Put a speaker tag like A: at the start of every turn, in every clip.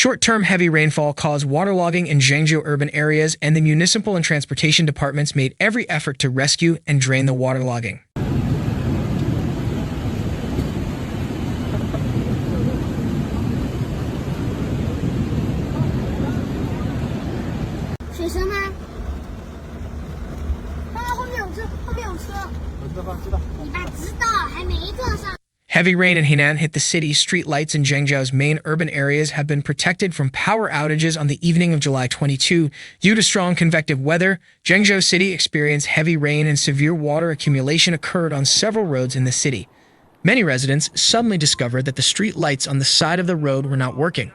A: Short-term heavy rainfall caused waterlogging in Zhengzhou urban areas, and the municipal and transportation departments made every effort to rescue and drain the waterlogging.
B: 学生吗？爸爸，后面有车，后面有车。我知道，知道。你爸知道，还没坐上。
A: Heavy rain in Henan hit the city's street lights in Zhengzhou's main urban areas have been protected from power outages on the evening of July 22. Due to strong convective weather, Zhengzhou city experienced heavy rain and severe water accumulation occurred on several roads in the city. Many residents suddenly discovered that the street lights on the side of the road were not working.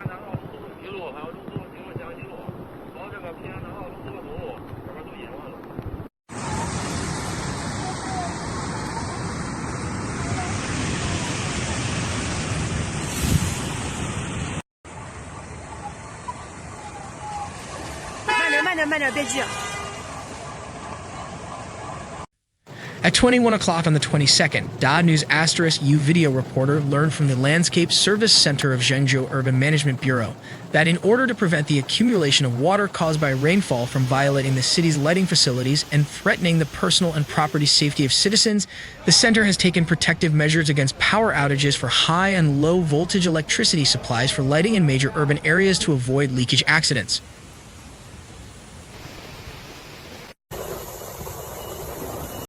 A: At 21 o'clock on the 22nd, Da News *U video reporter learned from the Landscape Service Center of Zhengzhou Urban Management Bureau that in order to prevent the accumulation of water caused by rainfall from violating the city's lighting facilities and threatening the personal and property safety of citizens, the center has taken protective measures against power outages for high and low voltage electricity supplies for lighting in major urban areas to avoid leakage accidents.